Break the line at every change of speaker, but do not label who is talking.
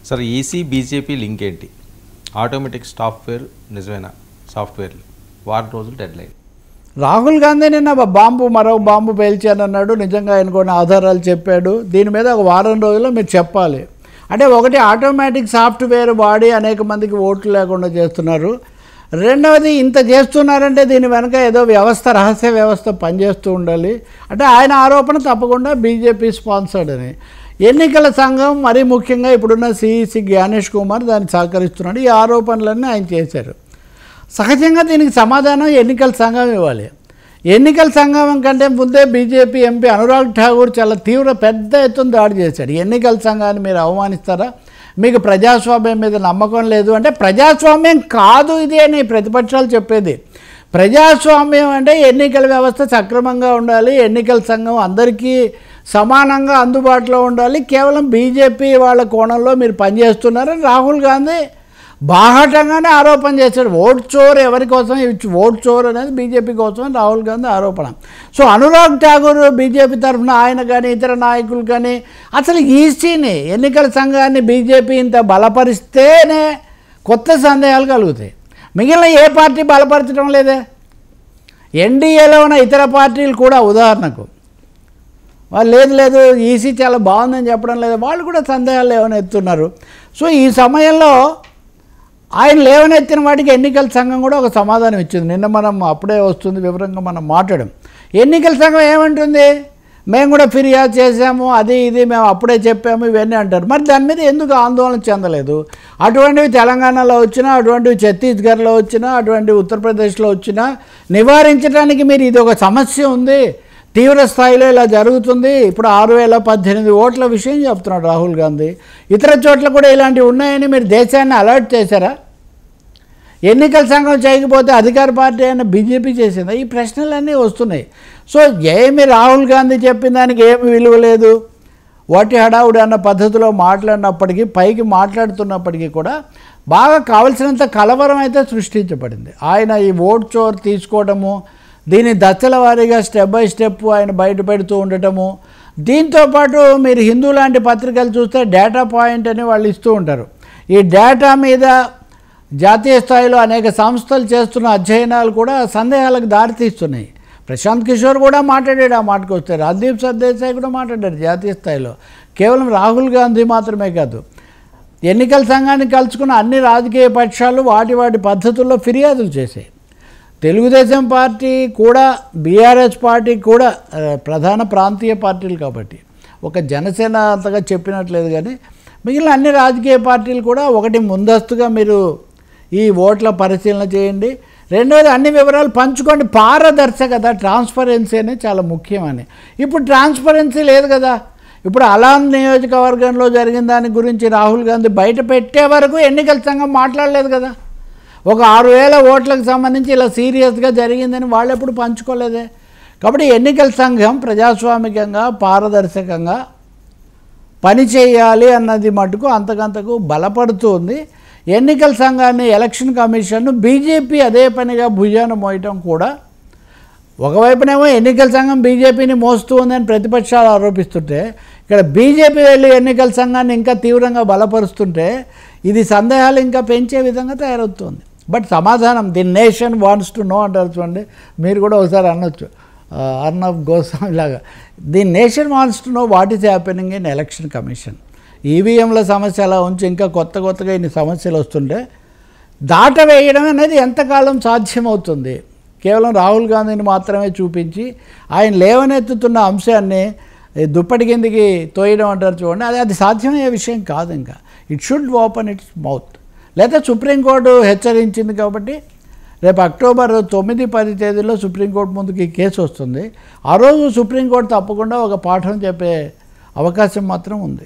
Sir EC BJP link ఏంటి? Automatic software నిజమేనా? Software వారం రోజులు డెడ్ లైన్.
రాహుల్ గాంధీ నిన్న మరో బాంబు పేల్చానన్నాడు. నిజంగా ఆయన కొన్ని ఆధారాలు చెప్పాడు. దీని మీద ఒక వారం రోజుల్లో మీరు చెప్పాలి. అంటే ఒకటి, ఆటోమేటిక్ సాఫ్ట్వేర్ వాడి అనేక మందికి ఓట్లు లేకుండా చేస్తున్నారు. రెండవది, ఇంత చేస్తున్నారంటే దీని వెనక ఏదో వ్యవస్థ, రహస్య వ్యవస్థ పనిచేస్తూ ఉండాలి. అంటే ఆయన ఆరోపణ తప్పకుండా బీజేపీ స్పాన్సర్డ్ అని. ఎన్నికల సంఘం మరీ ముఖ్యంగా ఇప్పుడున్న సిఈసి జ్ఞానేష్ కుమార్ దానికి సహకరిస్తున్నాడు. ఈ ఆరోపణలన్నీ ఆయన చేశారు. సహజంగా దీనికి సమాధానం ఎన్నికల సంఘం ఇవ్వాలి. ఎన్నికల సంఘం కంటే ముందే బీజేపీ ఎంపీ అనురాగ్ ఠాకూర్ చాలా పెద్ద ఎత్తున దాడి చేశాడు. ఎన్నికల సంఘాన్ని మీరు అవమానిస్తారా? మీకు ప్రజాస్వామ్యం మీద నమ్మకం లేదు అంటే ప్రజాస్వామ్యం కాదు ఇది అని ప్రతిపక్షాలు చెప్పేది. ప్రజాస్వామ్యం అంటే ఎన్నికల వ్యవస్థ సక్రమంగా ఉండాలి, ఎన్నికల సంఘం అందరికీ సమానంగా అందుబాటులో ఉండాలి. కేవలం బీజేపీ వాళ్ళ కోణంలో మీరు పనిచేస్తున్నారని రాహుల్ గాంధీ బాహాటంగానే ఆరోపణ చేశాడు. ఓట్ చోర్ ఎవరి కోసం? ఓట్ చోర్ అనేది బీజేపీ కోసం రాహుల్ గాంధీ ఆరోపణ. సో అనురాగ్ ఠాకూర్ బీజేపీ తరఫున ఆయన కానీ ఇతర నాయకులు కానీ అసలు ఈసీని, ఎన్నికల సంఘాన్ని బీజేపీ ఇంత బలపరిస్తేనే కొత్త సందేహాలు కలుగుతాయి. మిగిలిన ఏ పార్టీ బలపరచడం లేదే. ఎన్డీఏలో ఉన్న ఇతర పార్టీలు కూడా ఉదాహరణకు వాళ్ళు లేదు ఈసీ చాలా బాగుందని చెప్పడం లేదు, వాళ్ళు కూడా సందేహాలు లేవనెత్తున్నారు. సో ఈ సమయంలో ఆయన లేవనెత్తిన వాటికి ఎన్నికల సంఘం కూడా ఒక సమాధానం ఇచ్చింది. నిన్న మనం అప్పుడే వస్తుంది వివరంగా మనం మాట్లాడాం. ఎన్నికల సంఘం ఏమంటుంది? మేము కూడా ఫిర్యాదు చేసాము, అది ఇది మేము అప్పుడే చెప్పాము, ఇవన్నీ అంటారు. మరి దాని మీద ఎందుకు ఆందోళన చెందలేదు? అటువంటివి తెలంగాణలో వచ్చినా, అటువంటివి ఛత్తీస్గఢ్లో వచ్చినా, అటువంటివి ఉత్తరప్రదేశ్లో వచ్చినా నివారించడానికి మీరు ఇది ఒక సమస్య ఉంది, తీవ్ర స్థాయిలో ఇలా జరుగుతుంది. ఇప్పుడు 6018 ఓట్ల విషయం చెప్తున్నాడు రాహుల్ గాంధీ. ఇతర చోట్ల కూడా ఇలాంటివి ఉన్నాయని మీరు దేశాన్ని అలర్ట్ చేశారా? ఎన్నికల సంఘం చేయకపోతే అధికార పార్టీ అయిన బీజేపీ చేసిందా? ఈ ప్రశ్నలన్నీ వస్తున్నాయి. సో ఏమి రాహుల్ గాంధీ చెప్పిన దానికి ఏమి విలువ లేదు, వాటి హడావుడి అన్న పద్ధతిలో మాట్లాడినప్పటికీ, పైకి మాట్లాడుతున్నప్పటికీ కూడా బాగా కావలసినంత కలవరం అయితే సృష్టించబడింది. ఆయన ఈ ఓట్ చోర్ తీసుకోవడము, దీన్ని దశల వారీగా స్టెప్ బై స్టెప్ ఆయన బయటపెడుతూ ఉండటము, దీంతోపాటు మీరు హిందూ లాంటి పత్రికలు చూస్తే డేటా పాయింట్ అని వాళ్ళు ఇస్తూ ఉంటారు. ఈ డేటా మీద జాతీయ స్థాయిలో అనేక సంస్థలు చేస్తున్న అధ్యయనాలు కూడా సందేహాలకు దారితీస్తున్నాయి. ప్రశాంత్ కిషోర్ కూడా మాట్లాడాడు, ఆ మాటకు వస్తే రాజ్దీప్ సర్దేశాయ్ కూడా మాట్లాడారు జాతీయ స్థాయిలో. కేవలం రాహుల్ గాంధీ మాత్రమే కాదు, ఎన్నికల సంఘాన్ని కలుసుకున్న అన్ని రాజకీయ పక్షాలు వాటి పద్ధతుల్లో ఫిర్యాదులు చేశాయి. తెలుగుదేశం పార్టీ కూడా, బీఆర్ఎస్ పార్టీ కూడా ప్రధాన ప్రాంతీయ పార్టీలు కాబట్టి ఒక జనసేన అంతగా చెప్పినట్లేదు, కానీ మిగిలిన అన్ని రాజకీయ పార్టీలు కూడా ఒకటి ముందస్తుగా మీరు ఈ ఓట్ల పరిశీలన చేయండి, రెండవది అన్ని వివరాలు పంచుకోండి. పారదర్శకత, ట్రాన్స్పరెన్సీ అనేది చాలా ముఖ్యమని. ఇప్పుడు ట్రాన్స్పరెన్సీ లేదు కదా. ఇప్పుడు అలాన్ నియోజకవర్గంలో జరిగిన దాని గురించి రాహుల్ గాంధీ బయట పెట్టే వరకు ఎన్నికల సంఘం మాట్లాడలేదు కదా. ఒక 6000 ఓట్లకు సంబంధించి ఇలా సీరియస్గా జరిగిందని వాళ్ళు ఎప్పుడు పంచుకోలేదే. కాబట్టి ఎన్నికల సంఘం ప్రజాస్వామికంగా, పారదర్శకంగా పనిచేయాలి అన్నది మటుకు అంతకంతకు బలపడుతుంది. ఎన్నికల సంఘాన్ని, ఎలక్షన్ కమిషన్ను బీజేపీ అదే పనిగా భుజాన మోయటం కూడా, ఒకవైపునేమో ఎన్నికల సంఘం బీజేపీని మోస్తూ ఉందని ప్రతిపక్షాలు ఆరోపిస్తుంటే, ఇక్కడ బీజేపీ వెళ్ళి ఎన్నికల సంఘాన్ని ఇంకా తీవ్రంగా బలపరుస్తుంటే ఇది సందేహాలు ఇంకా పెంచే విధంగా తయారవుతుంది. బట్ సమాధానం, the nation wants to know అంటారు చూడండి, మీరు కూడా ఒకసారి అనొచ్చు అర్నబ్ గోస్వామి లాగా. The nation wants to know what is happening in election commission. ఈవీఎంల సమస్య అలా ఉంచి ఇంకా కొత్తగా ఇన్ని సమస్యలు వస్తుంటే దాటవేయడం అనేది ఎంతకాలం సాధ్యమవుతుంది? కేవలం రాహుల్ గాంధీని మాత్రమే చూపించి ఆయన లేవనెత్తుతున్న అంశాన్ని దుప్పటి కిందికి తోయడం అంటారు చూడండి, అది సాధ్యమయ్యే విషయం కాదు. ఇంకా it should open it's mouth. లేదా సుప్రీంకోర్టు హెచ్చరించింది కాబట్టి రేపు అక్టోబర్ 9-10 తేదీల్లో సుప్రీంకోర్టు ముందుకు ఈ కేసు వస్తుంది. ఆ రోజు సుప్రీంకోర్టు తప్పకుండా ఒక పాఠం చెప్పే అవకాశం మాత్రం ఉంది.